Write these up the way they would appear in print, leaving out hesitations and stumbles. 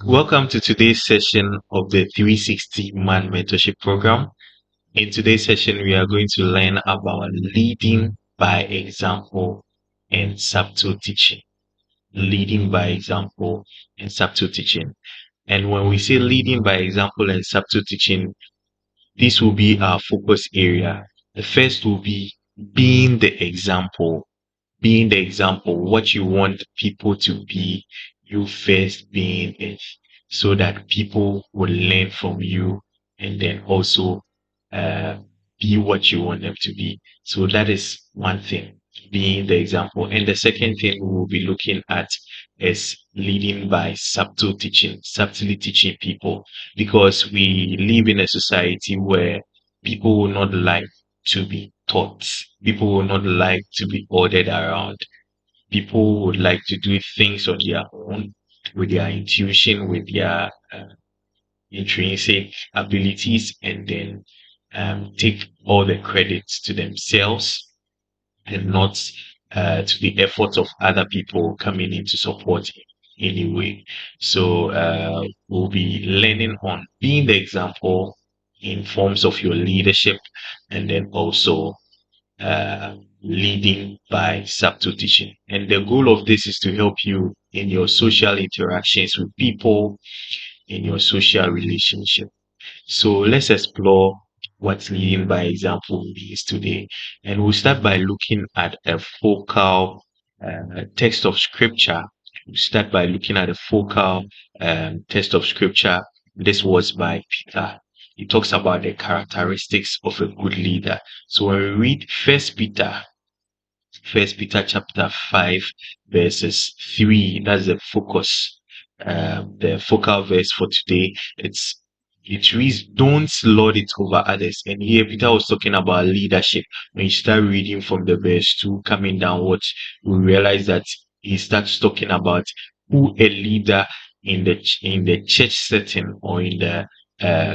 Welcome to today's session of the 360 Man Mentorship Program. In today's session, we are going to learn about leading by example and subtle teaching. Leading by example and subtle teaching. And when we say leading by example and subtle teaching, this will be our focus area. The first will be being the example. Being the example, what you want people to be, you first being it, so that people will learn from you and then also uh, be what you want them to be. So that is one thing, being the example. And the second thing we will be looking at is leading by subtle teaching, subtly teaching people, because we live in a society where people will not like to be taught. People will not like to be ordered around. People would like to do things on their own, with their intuition, with their intrinsic abilities, and then take all the credits to themselves and not to the efforts of other people coming in to support in any way. So we'll be learning on being the example in forms of your leadership, and then also leading by subtle teaching. And the goal of this is to help you in your social interactions with people, in your social relationship. So let's explore what leading by example means today. And we'll start by looking at a focal text of scripture. We'll start by looking at a focal text of scripture. This was by Peter. He talks about the characteristics of a good leader. So when we read First Peter chapter 5, verses 3, that's the focus, the focal verse for today. It reads, don't lord it over others. And here Peter was talking about leadership. When you start reading from the verse 2 coming downwards, we realize that he starts talking about who a leader in the church setting or in the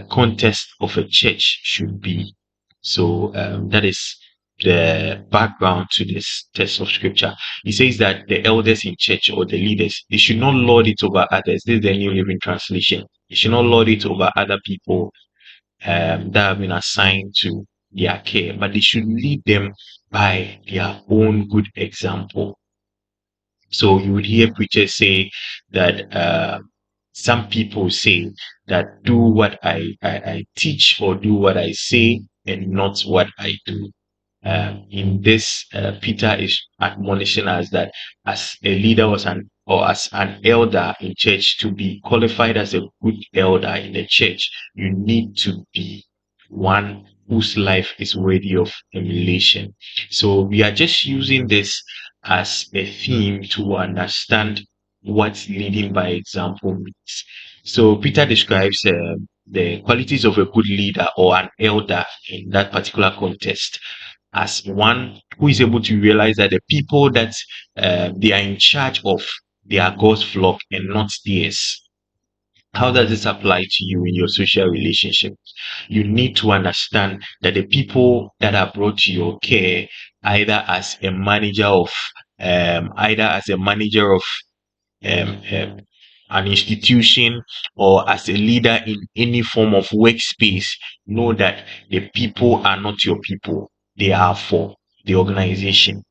context of a church should be. So that is the background to this text of scripture. He says that the elders in church or the leaders, they should not lord it over others. This is the New Living Translation. They should not lord it over other people that have been assigned to their care, but they should lead them by their own good example. So you would hear preachers say that some people say that do what I teach, or do what I say and not what I do. In this, Peter is admonishing us that as a leader or as an elder in church, to be qualified as a good elder in the church, you need to be one whose life is worthy of emulation. So we are just using this as a theme to understand what leading by example means. So Peter describes the qualities of a good leader or an elder in that particular context as one who is able to realize that the people that they are in charge of, they are God's flock and not theirs. How does this apply to you in your social relationship? You need to understand that the people that are brought to your care, either as a manager of either as a manager of an institution or as a leader in any form of workspace, know that the people are not your people. They are for the organization.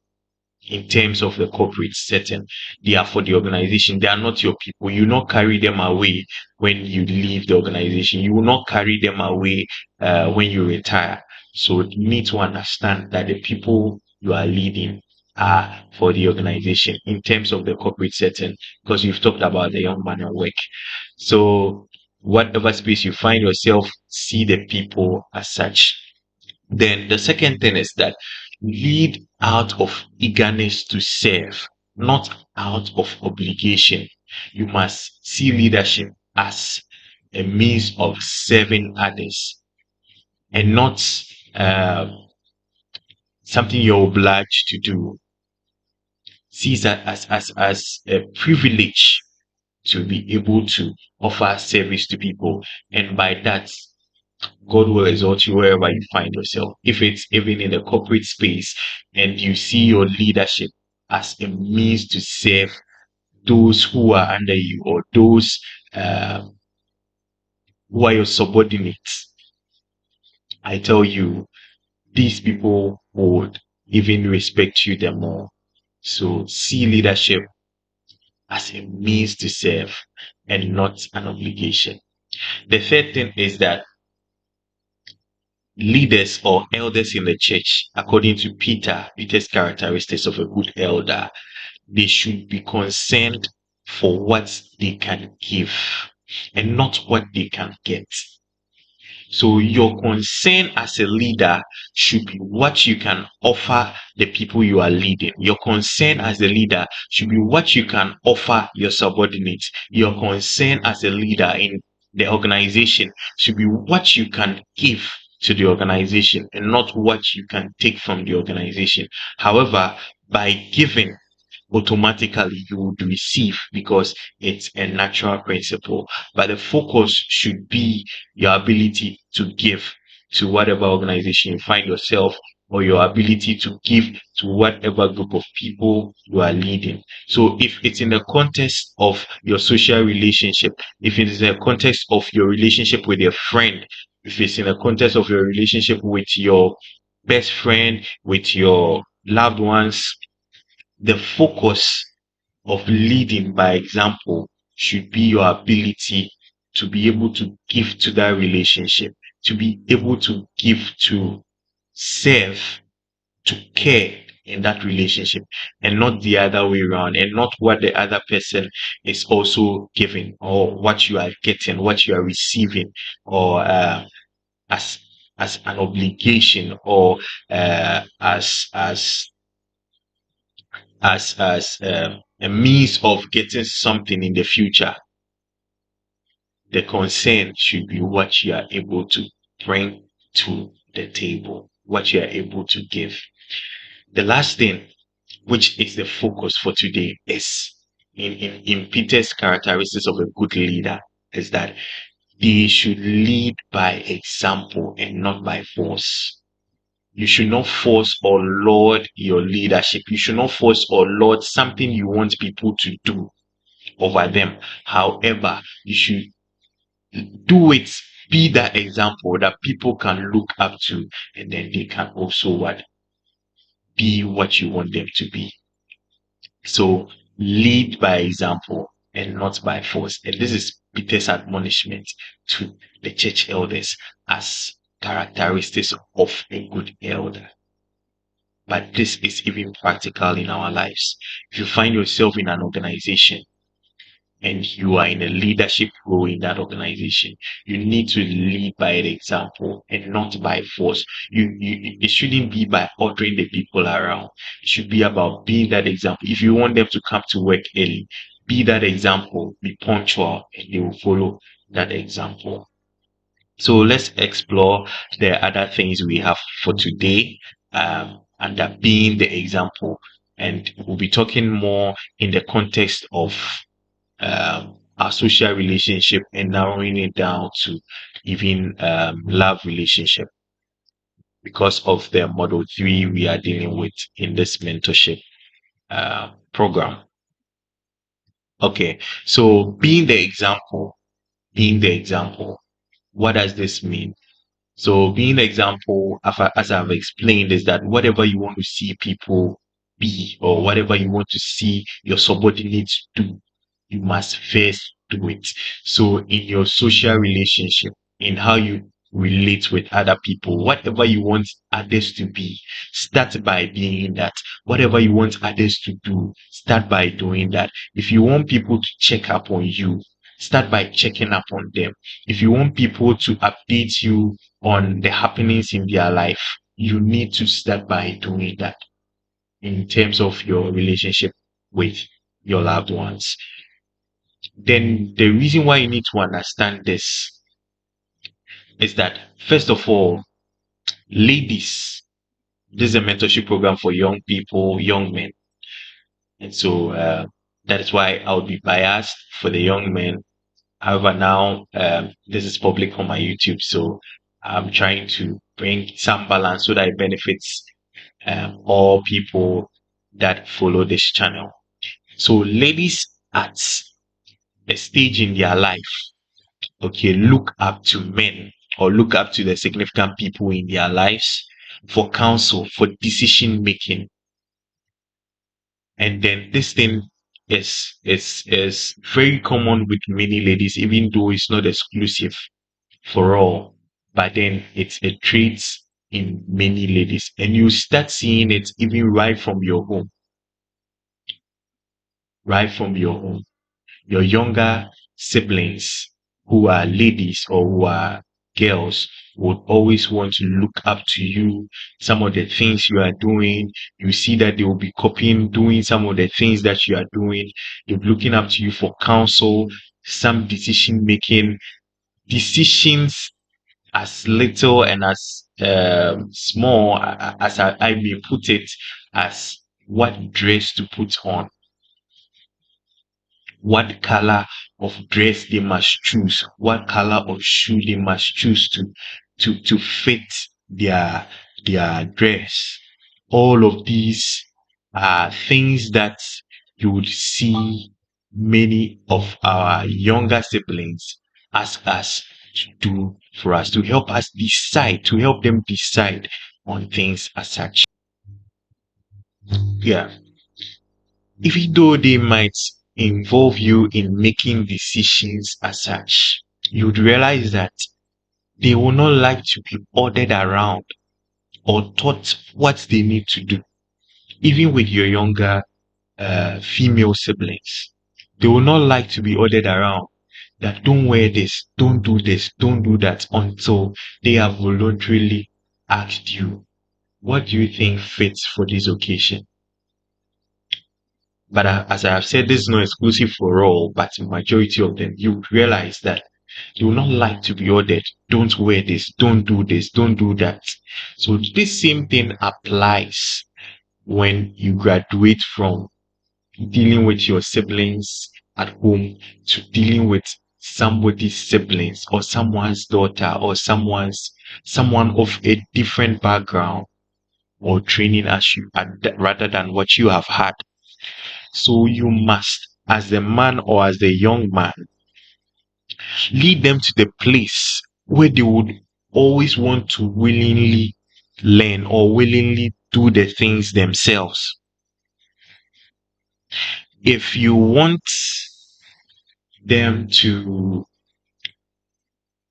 In terms of the corporate setting, they are for the organization. They are not your people. You will not carry them away when you leave the organization. You will not carry them away when you retire. So you need to understand that the people you are leading are for the organization in terms of the corporate setting, because you've talked about the young man at work. So whatever space you find yourself, see the people as such. Then the second thing is that lead out of eagerness to serve, not out of obligation. You must see leadership as a means of serving others and not something you're obliged to do. See that as a privilege to be able to offer service to people. And by that, God will exalt you wherever you find yourself. If it's even in the corporate space and you see your leadership as a means to serve those who are under you, or those um, who are your subordinates, I tell you, these people would even respect you the more. So see leadership as a means to serve and not an obligation. The third thing is that leaders or elders in the church, according to Peter's characteristics of a good elder, they should be concerned for what they can give and not what they can get. So your concern as a leader should be what you can offer the people you are leading. Your concern as a leader should be what you can offer your subordinates. Your concern as a leader in the organization should be what you can give to the organization and not what you can take from the organization. However, by giving, automatically you would receive because it's a natural principle. But the focus should be your ability to give to whatever organization you find yourself, or your ability to give to whatever group of people you are leading. So if it's in the context of your social relationship, if it is in the context of your relationship with your friend, if it's in the context of your relationship with your best friend, with your loved ones, the focus of leading by example should be your ability to be able to give to that relationship, to be able to give, to serve, to care in that relationship, and not the other way around, and not what the other person is also giving, or what you are getting, what you are receiving, or as an obligation, or as a means of getting something in the future. The concern should be what you are able to bring to the table, what you are able to give. The last thing, which is the focus for today, is in Peter's characteristics of a good leader, is that they should lead by example and not by force. You should not force or lord your leadership. You should not force or lord something you want people to do over them. However, you should do it, be that example that people can look up to, and then they can also be what you want them to be. So lead by example and not by force. And this is Peter's admonishment to the church elders as characteristics of a good elder. But this is even practical in our lives. If you find yourself in an organization and you are in a leadership role in that organization, you need to lead by an example and not by force. It shouldn't be by ordering the people around. It should be about being that example. If you want them to come to work early, be that example, be punctual, and they will follow that example. So let's explore the other things we have for today, under being the example. And we'll be talking more in the context of our social relationship and narrowing it down to even love relationship, because of the model 3 we are dealing with in this mentorship program. Okay, so being the example, what does this mean? So being the example, as I've explained, is that whatever you want to see people be, or whatever you want to see your subordinates do, you must first do it. So in your social relationship, in how you relate with other people, whatever you want others to be, start by being that. Whatever you want others to do, start by doing that. If you want people to check up on you, start by checking up on them. If you want people to update you on the happenings in their life, you need to start by doing that in terms of your relationship with your loved ones. Then the reason why you need to understand this is that, first of all, ladies, this is a mentorship program for young people, young men. And so that is why I would be biased for the young men. However, now this is public on my YouTube, so I'm trying to bring some balance so that it benefits all people that follow this channel. So ladies at a stage in their life, okay, look up to men or look up to the significant people in their lives for counsel, for decision making. And then this thing is very common with many ladies, even though it's not exclusive for all. But then it's a trait in many ladies, and you start seeing it even right from your home, right from your home. Your younger siblings who are ladies or who are girls would always want to look up to you. Some of the things you are doing, you see that they will be copying, doing some of the things that you are doing. They're looking up to you for counsel, some decision making, decisions as little and as small as I may put it, as what dress to put on, what color of dress they must choose, what color of shoe they must choose to fit their their dress. All of these are things that you would see many of our younger siblings ask us to do for us, to help us decide, to help them decide on things as such. Yeah. Even though they might involve you in making decisions as such, you'd realize that they will not like to be ordered around or taught what they need to do. Even with your younger female siblings, they will not like to be ordered around that don't wear this, don't do that until they have voluntarily asked you, what do you think fits for this occasion? But as I have said, this is not exclusive for all, but majority of them, you realize that you will not like to be ordered. Don't wear this, don't do that. So this same thing applies when you graduate from dealing with your siblings at home to dealing with somebody's siblings or someone's daughter or someone of a different background or training as you rather than what you have had. So you must, as the man or as the young man, lead them to the place where they would always want to willingly learn or willingly do the things themselves. If you want them to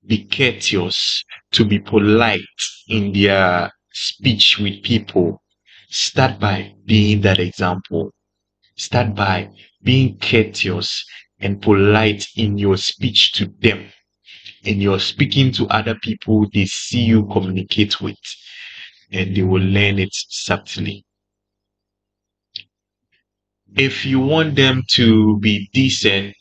be courteous, to be polite in their speech with people, start by being that example. Start by being courteous and polite in your speech to them. And you're speaking to other people they see you communicate with, and they will learn it subtly. If you want them to be decent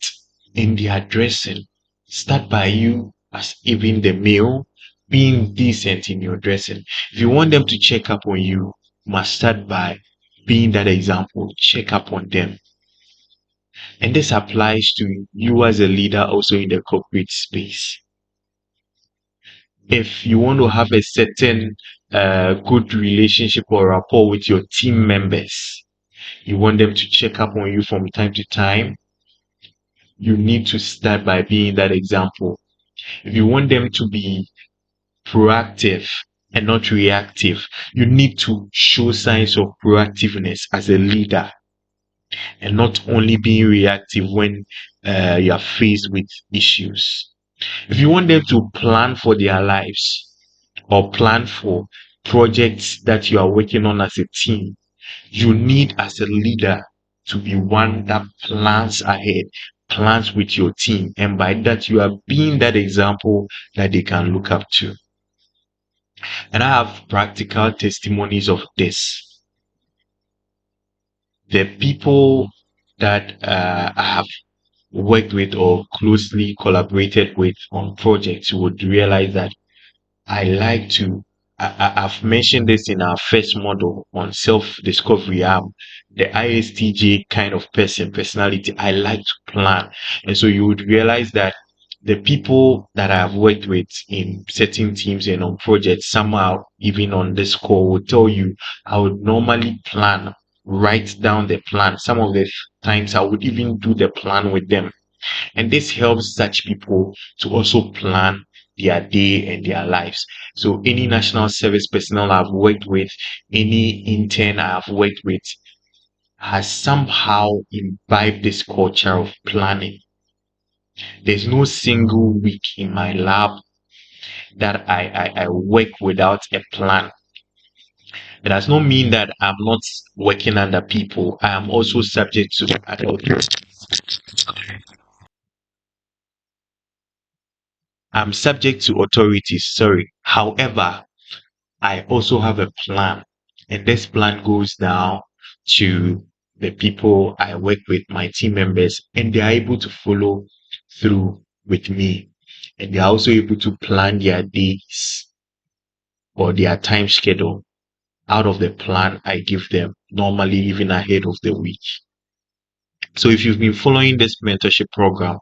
in their dressing, start by you, as even the male, being decent in your dressing. If you want them to check up on you, must start by being that example. Check up on them. And this applies to you as a leader also in the corporate space. If you want to have a certain good relationship or rapport with your team members, you want them to check up on you from time to time, you need to start by being that example. If you want them to be proactive and not reactive, you need to show signs of proactiveness as a leader and not only being reactive when you are faced with issues. If you want them to plan for their lives or plan for projects that you are working on as a team, you need as a leader to be one that plans ahead, plans with your team, and by that you are being that example that they can look up to. And I have practical testimonies of this. The people that I have worked with or closely collaborated with on projects would realize that I like to. I've mentioned this in our first model on self-discovery. I'm the ISTJ kind of personality. I like to plan. And so you would realize that the people that I've worked with in certain teams and on projects, somehow even on this call, will tell you I would normally plan write down the plan. Some of the times I would even do the plan with them. And this helps such people to also plan their day and their lives. So any national service personnel I've worked with, any intern I've worked with, has somehow imbibed this culture of planning. There's no single week in my lab that I work without a plan. It does not mean that I'm not working under people. I am also subject to authorities. I'm subject to authorities, sorry. However, I also have a plan, and this plan goes down to the people I work with, my team members, and they are able to follow through with me. And they are also able to plan their days or their time schedule out of the plan I give them, normally even ahead of the week. So if you've been following this mentorship program,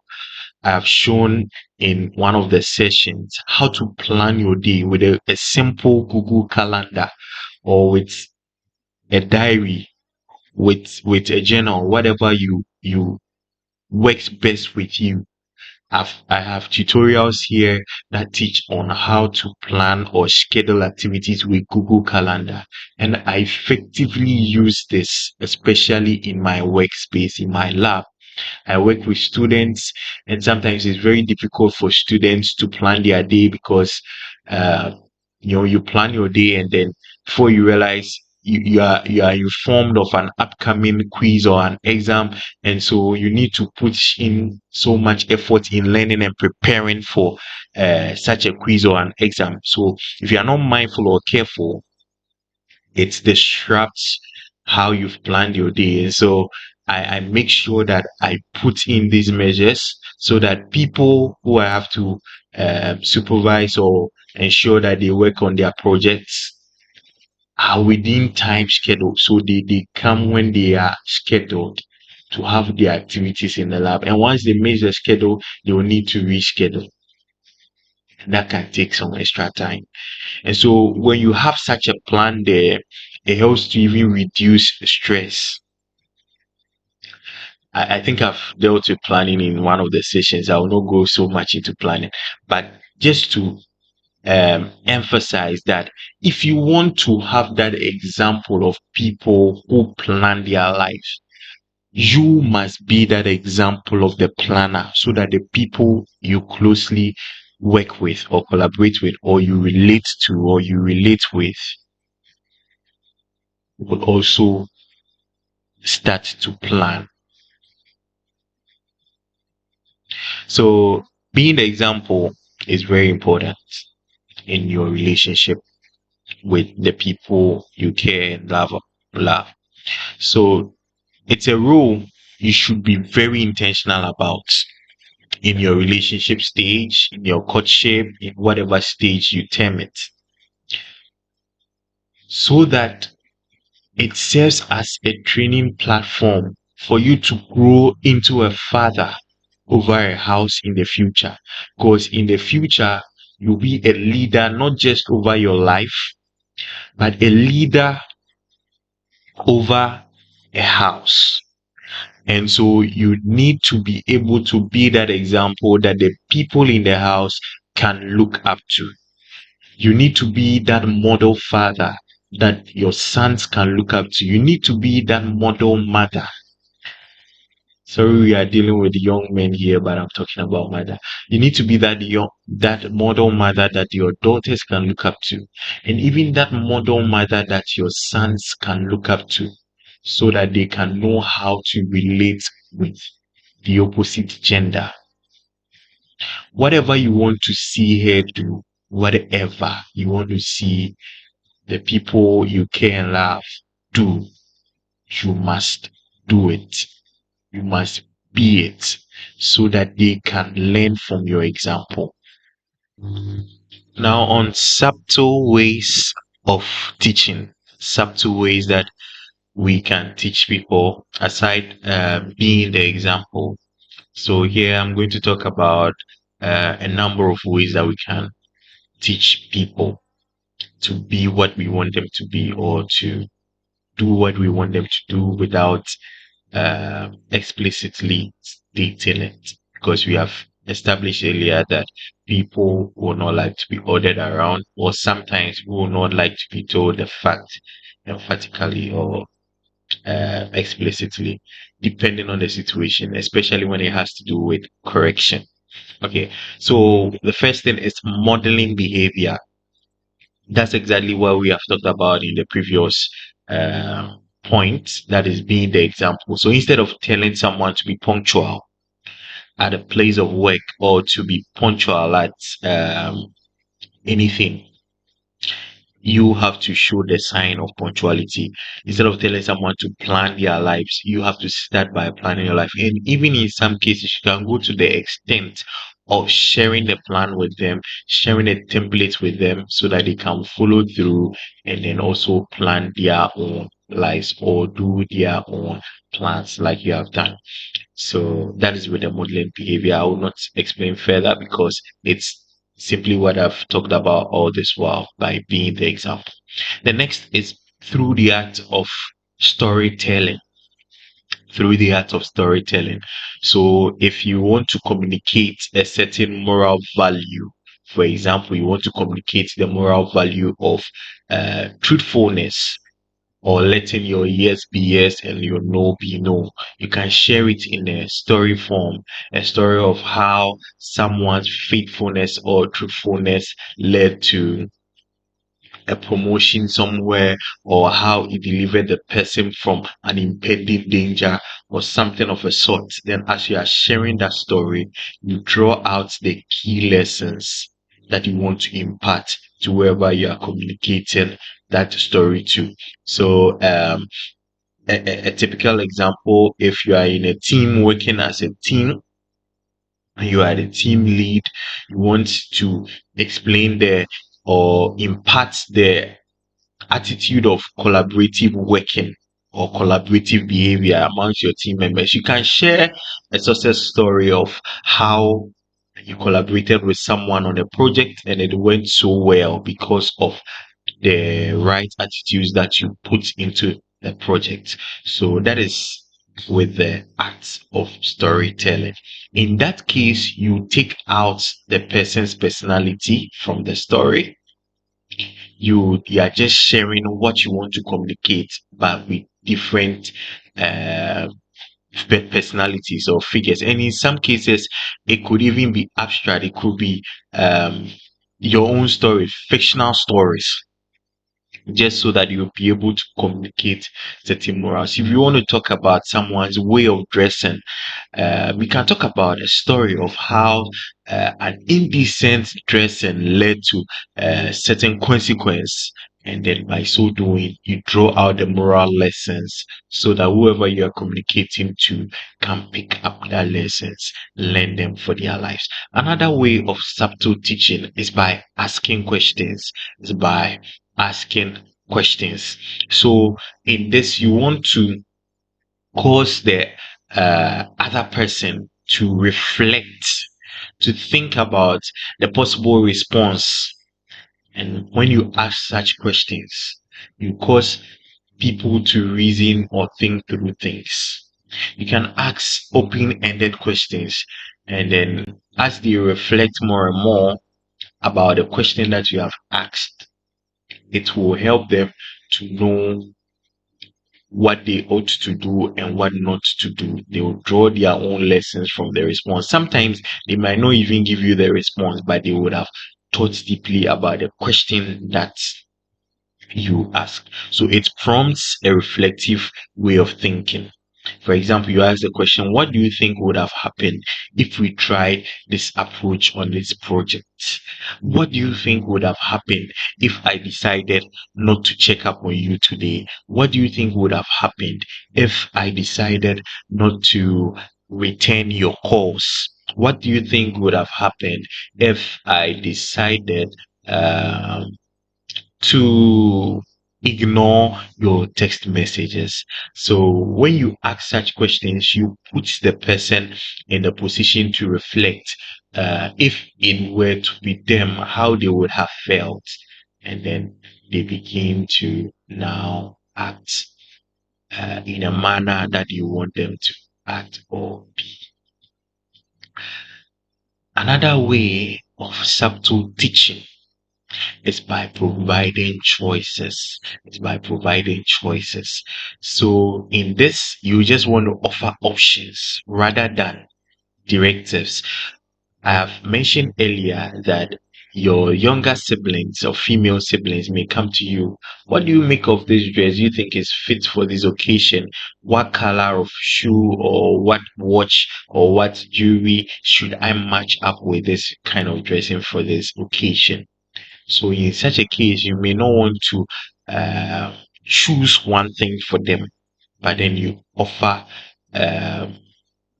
I have shown in one of the sessions how to plan your day with a simple Google Calendar or with a diary, with a journal, whatever you works best with you. I have tutorials here that teach on how to plan or schedule activities with Google Calendar. And I effectively use this, especially in my workspace, in my lab. I work with students, and sometimes it's very difficult for students to plan their day because, uh, you plan your day and then before you realize you are informed of an upcoming quiz or an exam, and so you need to put in so much effort in learning and preparing for such a quiz or an exam. So if you are not mindful or careful, it disrupts how you've planned your day. And so I make sure that I put in these measures so that people who I have to supervise or ensure that they work on their projects are within time schedule. So they come when they are scheduled to have their activities in the lab. And once they miss the schedule, they will need to reschedule. And that can take some extra time. And so when you have such a plan there, it helps to even reduce stress. I think I've dealt with planning in one of the sessions. I will not go so much into planning, but just to emphasize that if you want to have that example of people who plan their lives, you must be that example of the planner so that the people you closely work with or collaborate with or you relate to or you relate with will also start to plan. So being the example is very important in your relationship with the people you care and love. So it's a role you should be very intentional about in your relationship stage, in your courtship, in whatever stage you term it, so that it serves as a training platform for you to grow into a father over a house in the future. Because in the future, you'll be a leader not just over your life, but a leader over a house. And so you need to be able to be that example that the people in the house can look up to. You need to be that model father that your sons can look up to. You need to be that model mother. Sorry, we are dealing with young men here, but I'm talking about mother. You need to be that model mother that your daughters can look up to, and even that model mother that your sons can look up to, so that they can know how to relate with the opposite gender. Whatever you want to see her do, whatever you want to see the people you care and love do, you must do it. You must be it so that they can learn from your example. Now, on subtle ways of teaching, subtle ways that we can teach people aside being the example. So, here I'm going to talk about a number of ways that we can teach people to be what we want them to be or to do what we want them to do without explicitly stating it, because we have established earlier that people will not like to be ordered around, or sometimes will not like to be told the fact emphatically or explicitly, depending on the situation, especially when it has to do with correction. Okay, so the first thing is modeling behavior. That's exactly what we have talked about in the previous uh, point, that is being the example. So instead of telling someone to be punctual at a place of work, or to be punctual at anything, you have to show the sign of punctuality. Instead of telling someone to plan their lives, you have to start by planning your life. And even in some cases, you can go to the extent of sharing the plan with them, sharing a template with them so that they can follow through and then also plan their own lives or do their own plans like you have done. So that is with the modeling behavior. I will not explain further because it's simply what I've talked about all this while by being the example. The next is through the act of storytelling. Through the act of storytelling. So if you want to communicate a certain moral value, for example, you want to communicate the moral value of truthfulness, or letting your yes be yes and your no be no. You can share it in a story form, a story of how someone's faithfulness or truthfulness led to a promotion somewhere, or how it delivered the person from an impending danger or something of a sort. Then as you are sharing that story, you draw out the key lessons that you want to impart to whoever you are communicating that story to. So a typical example, if you are in a team working as a team, and you are the team lead, you want to explain the or impart the attitude of collaborative working or collaborative behavior amongst your team members. You can share a success story of how you collaborated with someone on a project and it went so well because of the right attitudes that you put into the project. So that is with the act of storytelling. In that case, you take out the person's personality from the story. You are just sharing what you want to communicate, but with different uh, personalities or figures. And in some cases, it could even be abstract. It could be your own story, fictional stories, just so that you'll be able to communicate certain morals. If you want to talk about someone's way of dressing, we can talk about a story of how an indecent dressing led to certain consequence. And then by so doing, you draw out the moral lessons so that whoever you are communicating to can pick up that lessons, learn them for their lives. Another way of subtle teaching is by asking questions, is by asking questions. So in this, you want to cause the other person to reflect, to think about the possible response. And when you ask such questions, you cause people to reason or think through things. You can ask open-ended questions, and then as they reflect more and more about the question that you have asked, it will help them to know what they ought to do and what not to do. They will draw their own lessons from the response. Sometimes they might not even give you the response, but they would have thought deeply about the question that you ask. So it prompts a reflective way of thinking. For example, you ask the question, what do you think would have happened if we tried this approach on this project? What do you think would have happened if I decided not to check up on you today? What do you think would have happened if I decided not to return your calls? What do you think would have happened if I decided to ignore your text messages? So when you ask such questions, you put the person in a position to reflect, if it were to be them, how they would have felt, and then they begin to now act. in a manner that you want them to act or be. Another way of subtle teaching is by providing choices. It's by providing choices. So in this, you just want to offer options rather than directives. I have mentioned earlier that your younger siblings or female siblings may come to you. What do you make of this dress? You think is fit for this occasion? What color of shoe or what watch or what jewelry should I match up with this kind of dressing for this occasion? So in such a case, you may not want to uh, choose one thing for them, but then you offer um,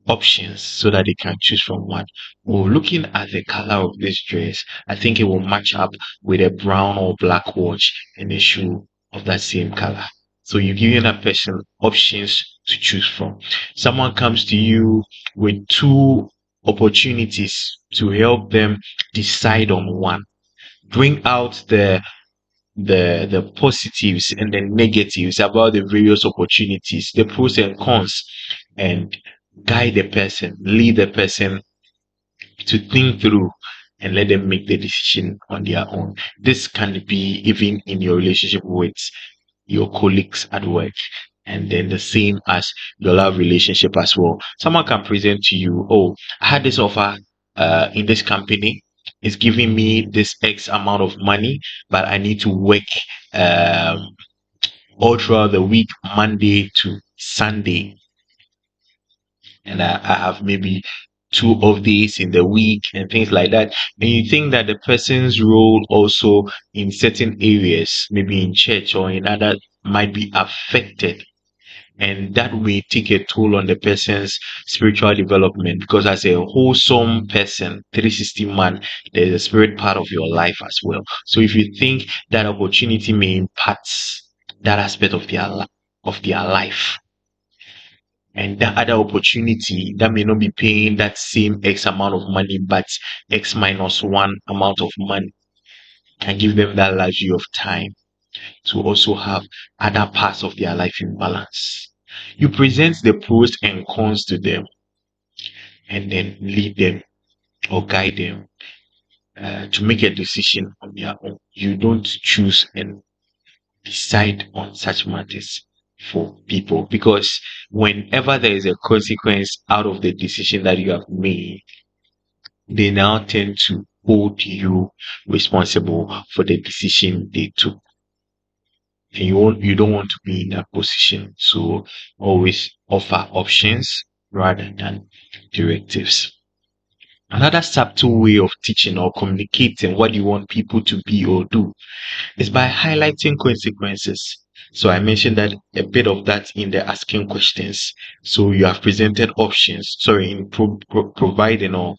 options so that they can choose from one. Well, looking at the color of this dress, I think it will match up with a brown or black watch and a shoe of that same color. So you're giving that person options to choose from. Someone comes to you with two opportunities to help them decide on one. Bring out the positives and the negatives about the various opportunities, the pros and cons, and guide the person, lead the person to think through and let them make the decision on their own. This can be even in your relationship with your colleagues at work, and then the same as your love relationship as well. Someone can present to you, oh, I had this offer in this company. It's giving me this X amount of money, but I need to work um, all throughout the week, Monday to Sunday, and I have maybe two of these in the week and things like that. And you think that the person's role also in certain areas, maybe in church or in other, might be affected. And that may take a toll on the person's spiritual development, because as a wholesome person, 360 man, there's a spirit part of your life as well. So if you think that opportunity may impact that aspect of their life, and that other opportunity that may not be paying that same X amount of money, but X minus one amount of money, can give them that luxury of time to also have other parts of their life in balance. You present the pros and cons to them and then lead them or guide them to make a decision on their own. You don't choose and decide on such matters for people, because whenever there is a consequence out of the decision that you have made, they now tend to hold you responsible for the decision they took. And you don't want to be in that position. So always offer options rather than directives. Another subtle way of teaching or communicating what you want people to be or do is by highlighting consequences. So I mentioned that a bit of that in the asking questions. So you have presented options, sorry, in providing or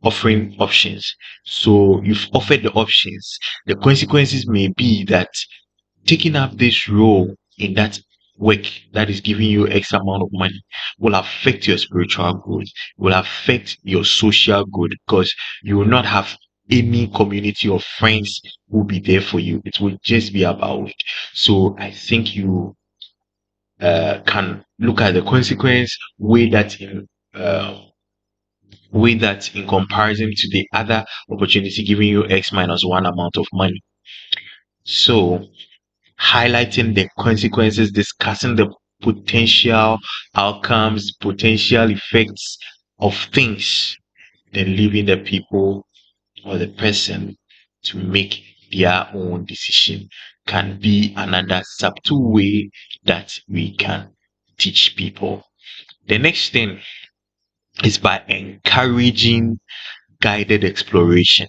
offering options. So you've offered the options. The consequences may be that taking up this role in that work that is giving you X amount of money will affect your spiritual growth, will affect your social growth, because you will not have any community of friends who will be there for you. It will just be about work. So I think you can look at the consequence, weigh that in comparison to the other opportunity giving you X minus one amount of money. So highlighting the consequences, discussing the potential outcomes, potential effects of things, then leaving the people or the person to make their own decision can be another subtle way that we can teach people. The next thing is by guided exploration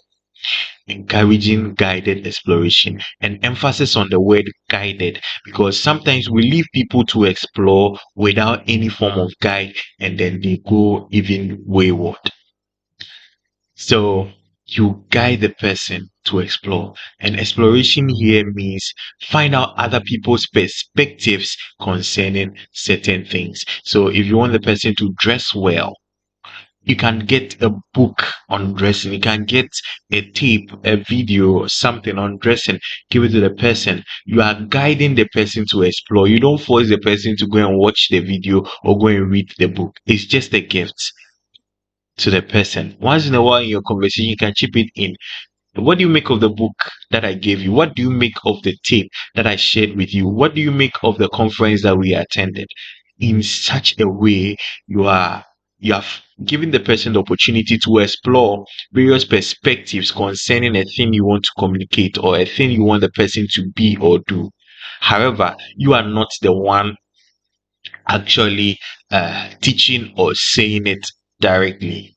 encouraging guided exploration, and emphasis on the word guided, because sometimes we leave people to explore without any form of guide and then they go even wayward. So you guide the person to explore, and exploration here means find out other people's perspectives concerning certain things. So if you want the person to dress well, You can get a book on dressing. You can get a tape, a video, or something on dressing. Give it to the person. You are guiding the person to explore. You don't force the person to go and watch the video or go and read the book. It's just a gift to the person. Once in a while in your conversation, you can chip it in. What do you make of the book that I gave you? What do you make of the tape that I shared with you? What do you make of the conference that we attended? In such a way, you have given the person the opportunity to explore various perspectives concerning a thing you want to communicate or a thing you want the person to be or do. However, you are not the one actually teaching or saying it directly.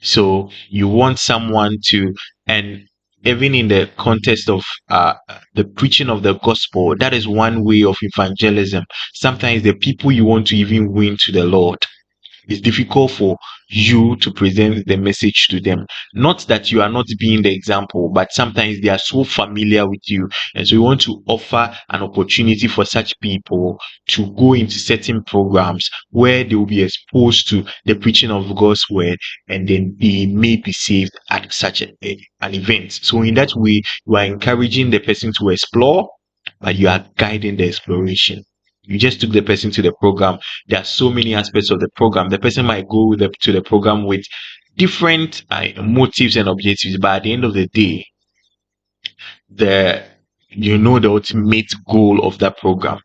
So you want someone to, and even in the context of the preaching of the gospel, that is one way of evangelism. Sometimes the people you want to even win to the Lord, it's difficult for you to present the message to them. Not that you are not being the example, but sometimes they are so familiar with you. And so you want to offer an opportunity for such people to go into certain programs where they will be exposed to the preaching of God's word, and then they may be saved at such an event. So in that way, you are encouraging the person to explore, but you are guiding the exploration. You just took the person to the program. There are so many aspects of the program. The person might go to the program with different motives and objectives, but at the end of the day, the the ultimate goal of that program,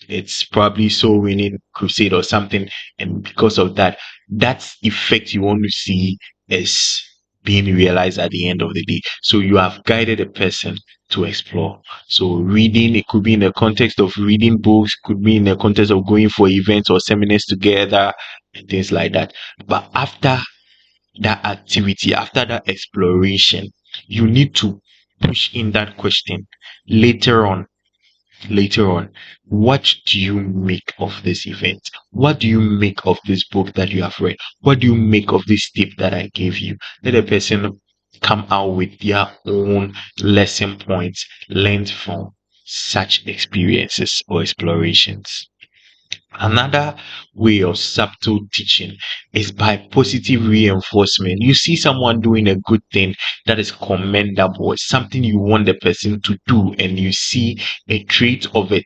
it's probably soul winning crusade or something, and because of that, that effect you want to see is being realized at the end of the day. So you have guided a person to explore. So reading, it could be in the context of reading books, could be in the context of going for events or seminars together and things like that. But after that activity, after that exploration, you need to push in that question later on. Later on, what do you make of this event? What do you make of this book that you have read? What do you make of this tip that I gave you? Let a person come out with their own lesson points learned from such experiences or explorations. Another way of subtle teaching is by positive reinforcement. You see someone doing a good thing that is commendable, it's something you want the person to do, and you see a trait of it.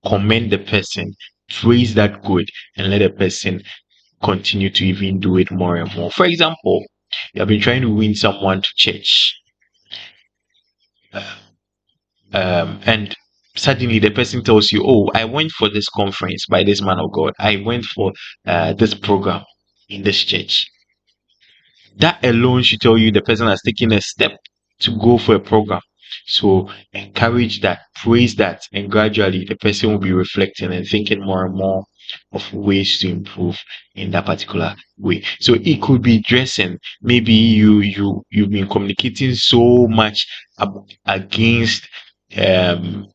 Commend the person, praise that good, and let the person continue to even do it more and more. For example, you have been trying to win someone to church, and suddenly the person tells you, oh, I went for this conference by this man of God, I went for this program in this church. That alone should tell you the person has taken a step to go for a program. So encourage that, praise that, and gradually the person will be reflecting and thinking more and more of ways to improve in that particular way. So it could be dressing. Maybe you've been communicating so much against um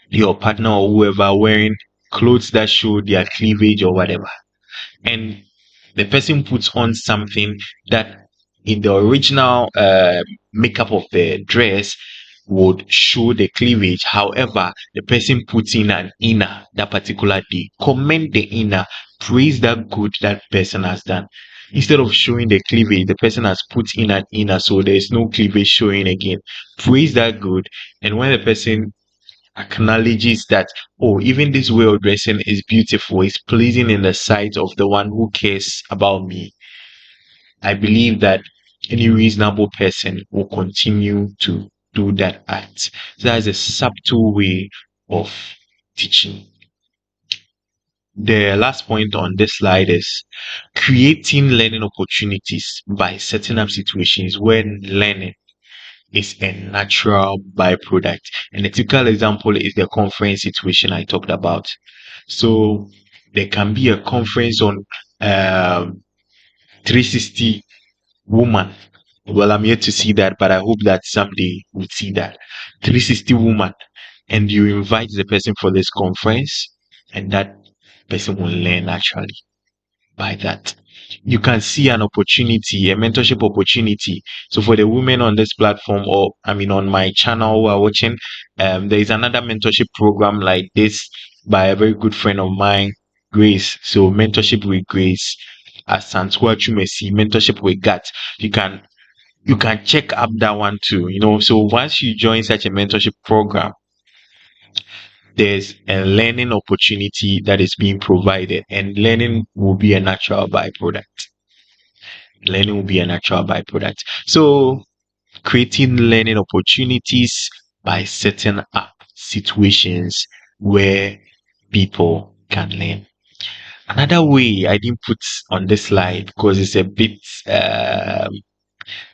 your partner or whoever wearing clothes that show their cleavage or whatever, and the person puts on something that in the original makeup of the dress would show the cleavage. However, the person puts in an inner that particular day. Commend the inner, praise that good that person has done. Instead of showing the cleavage, the person has put in an inner, so there is no cleavage showing again. Praise that good, and when the person acknowledges that, oh, even this way of dressing is beautiful, is pleasing in the sight of the one who cares about me, I believe that any reasonable person will continue to do that act. So that's a subtle way of teaching. The last point on this slide is creating learning opportunities by setting up situations where learning is a natural byproduct. And a typical example is the conference situation I talked about. So there can be a conference on 360 woman. Well, I'm yet to see that, but I hope that someday we'll see that 360 woman, and you invite the person for this conference, and that person will learn naturally by that. You can see an opportunity, a mentorship opportunity. So for the women on this platform, or I mean on my channel who are watching, there is another mentorship program like this by a very good friend of mine, Grace. So mentorship with Grace. as Santua Chumesi, mentorship with gut, you can check up that one too. So once you join such a mentorship program, there's a learning opportunity that is being provided, and learning will be a natural byproduct. Learning will be a natural byproduct. So creating learning opportunities by setting up situations where people can learn. Another way I didn't put on this slide because it's a bit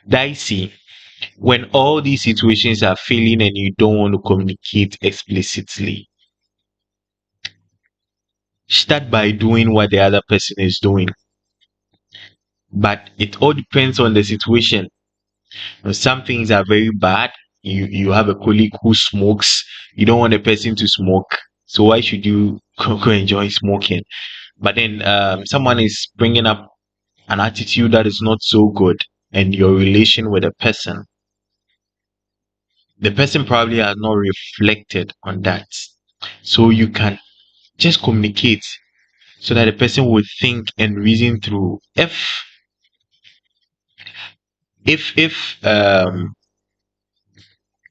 dicey. When all these situations are failing and you don't want to communicate explicitly, start by doing what the other person is doing. But it all depends on the situation. Some things are very bad. You have a colleague who smokes. You don't want a person to smoke. So why should you go enjoy smoking? But then someone is bringing up an attitude that is not so good, and your relation with the person probably has not reflected on that. So you can just communicate so that the person would think and reason through. If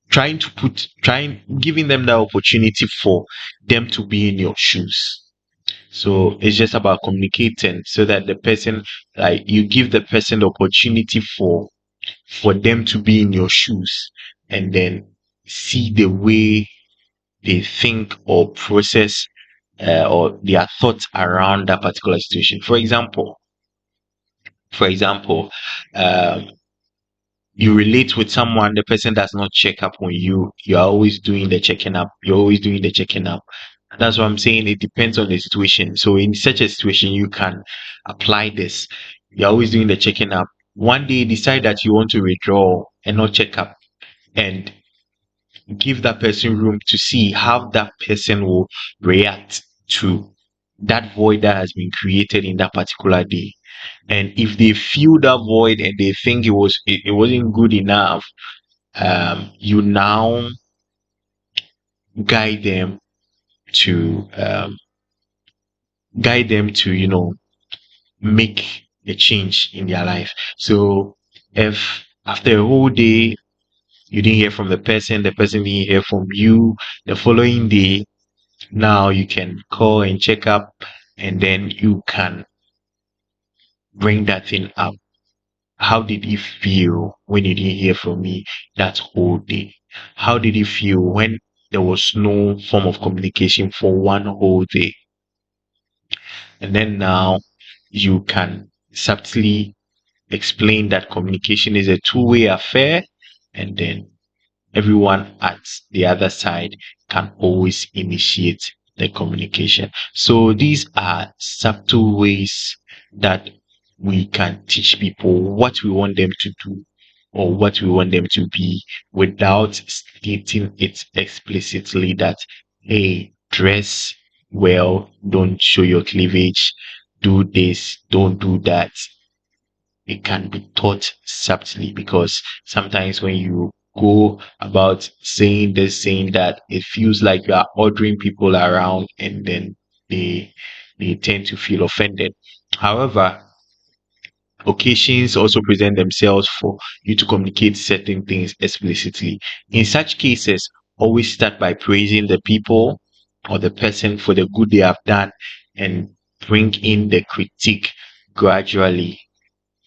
trying giving them the opportunity for them to be in your shoes. So it's just about communicating so that the person, like, you give the person the opportunity for them to be in your shoes, and then see the way they think or process or their thoughts around that particular situation. For example, um, you relate with someone, the person does not check up on you. You're always doing the checking up. You're always doing the checking up. That's what I'm saying. It depends on the situation. So in such a situation, you can apply this. You're always doing the checking up. One day, decide that you want to withdraw and not check up, and give that person room to see how that person will react to that void that has been created in that particular day. And if they feel that void and they think it wasn't good enough, you now guide them to make a change in their life. So if after a whole day you didn't hear from the person didn't hear from you, the following day, now you can call and check up, and then you can bring that thing up. How did you feel when you didn't hear from me that whole day? How did you feel when there was no form of communication for one whole day? And then now you can subtly explain that communication is a two-way affair, and then everyone at the other side can always initiate the communication. So these are subtle ways that we can teach people what we want them to do or what we want them to be, without stating it explicitly that, hey, dress well, don't show your cleavage, do this, don't do that. It can be taught subtly, because sometimes when you go about saying this, saying that, it feels like you are ordering people around, and then they they tend to feel offended. However, occasions also present themselves for you to communicate certain things explicitly. In such cases, always start by praising the people or the person for the good they have done, and bring in the critique gradually,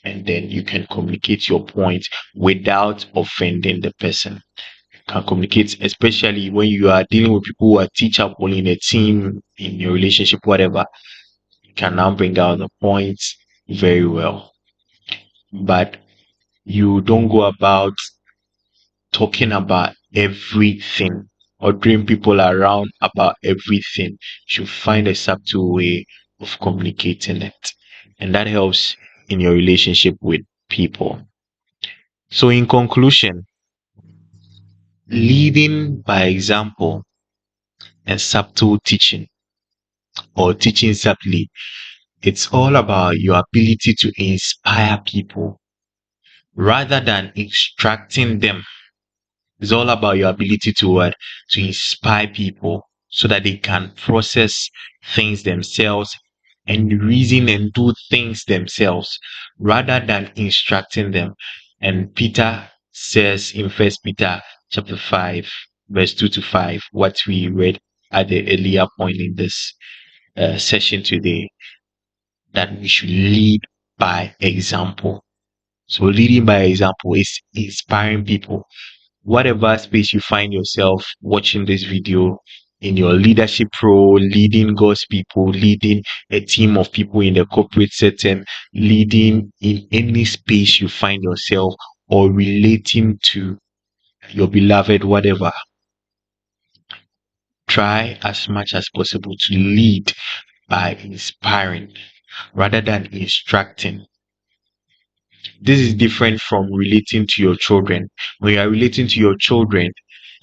and then you can communicate your point without offending the person. You can communicate, especially when you are dealing with people who are teachable in a team, in your relationship, whatever. You can now bring out the points very well. But you don't go about talking about everything or dream people around about everything. You should find a subtle way of communicating it. And that helps in your relationship with people. So, in conclusion, leading by example and subtle teaching, or teaching subtly, it's all about your ability to inspire people rather than instructing them. It's all about your ability to what? To inspire people so that they can process things themselves and reason and do things themselves rather than instructing them. And Peter says in First Peter chapter 5, verse 2 to 5, what we read at the earlier point in this session today, that we should lead by example. So leading by example is inspiring people. Whatever space you find yourself watching this video, in your leadership role, leading God's people, leading a team of people in the corporate setting, leading in any space you find yourself, or relating to your beloved, whatever, try as much as possible to lead by inspiring rather than instructing. This is different from relating to your children. When you are relating to your children,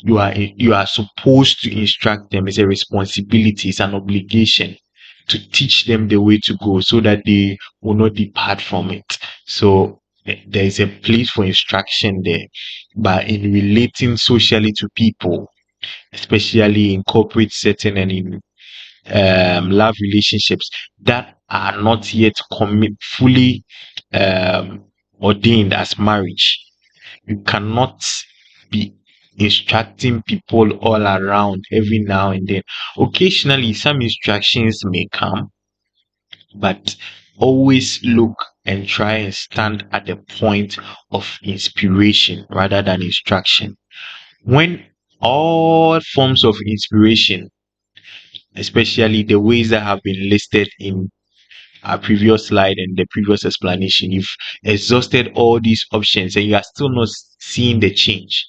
you are supposed to instruct them. It's a responsibility, it's an obligation to teach them the way to go so that they will not depart from it. So there is a place for instruction there. But in relating socially to people, especially in corporate setting and in love relationships that are not yet fully um, ordained as marriage, you cannot be instructing people all around every now and then. Occasionally, some instructions may come, but always look and try and stand at the point of inspiration rather than instruction. When all forms of inspiration, especially the ways that have been listed in our previous slide and the previous explanation, you've exhausted all these options and you are still not seeing the change,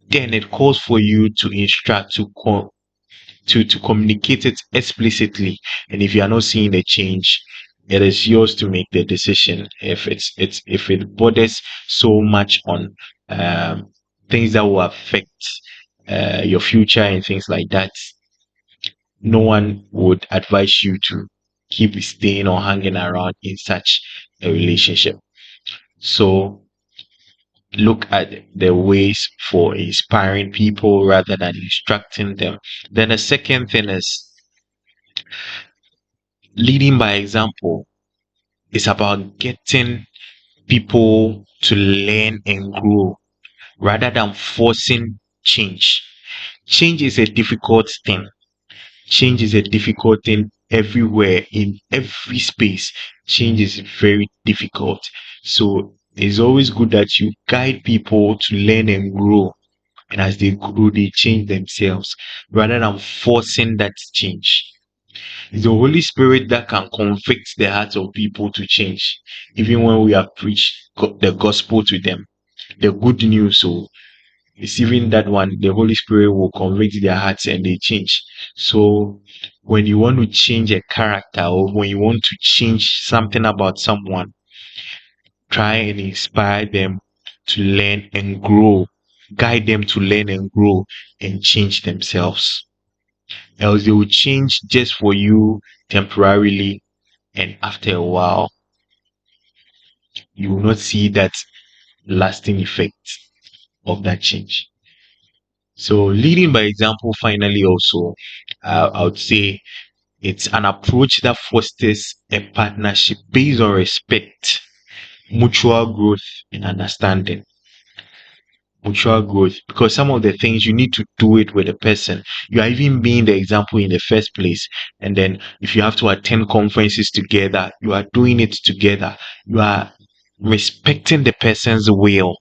then it calls for you to instruct, to communicate it explicitly. And if you are not seeing the change, it is yours to make the decision. If it borders so much on um, things that will affect your future and things like that, no one would advise you to keep staying or hanging around in such a relationship. So look at the ways for inspiring people rather than instructing them. Then the second thing is leading by example. Is about getting people to learn and grow rather than forcing change. Change is a difficult thing. Change is a difficult thing everywhere, in every space. Change is very difficult. So it's always good that you guide people to learn and grow. And as they grow, they change themselves rather than forcing that change. It's the Holy Spirit that can convict the hearts of people to change, even when we have preached the gospel to them, the good news. So receiving that one, the Holy Spirit will convict their hearts and they change. So when you want to change a character or when you want to change something about someone, try and inspire them to learn and grow, guide them to learn and grow and change themselves. Else they will change just for you temporarily, and after a while, you will not see that lasting effect of that change. So leading by example, finally, also, I would say it's an approach that fosters a partnership based on respect, mutual growth, and understanding. Mutual growth, because some of the things you need to do it with a person. You are even being the example in the first place, and then if you have to attend conferences together, you are doing it together. You are respecting the person's will,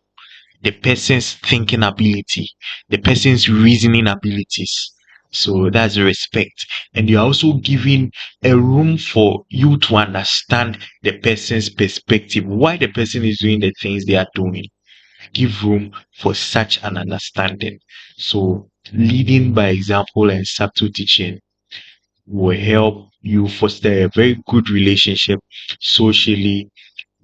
the person's thinking ability, the person's reasoning abilities. So that's respect. And you're also giving a room for you to understand the person's perspective, why the person is doing the things they are doing. Give room for such an understanding. So leading by example and subtle teaching will help you foster a very good relationship socially,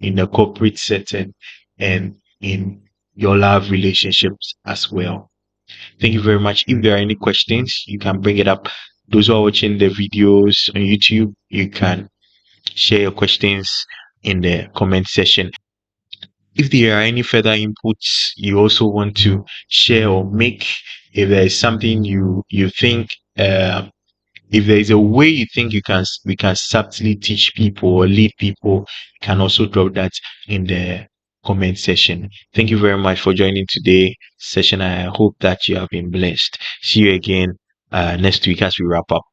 in a corporate setting, and in your love relationships as well. Thank you very much. If there are any questions, you can bring it up. Those who are watching the videos on YouTube, you can share your questions in the comment section. If there are any further inputs you also want to share or make, if there is something you think if there is a way you think we can subtly teach people or lead people, you can also drop that in the comment section. Thank you very much for joining today's session. I hope that you have been blessed. See you again next week as we wrap up.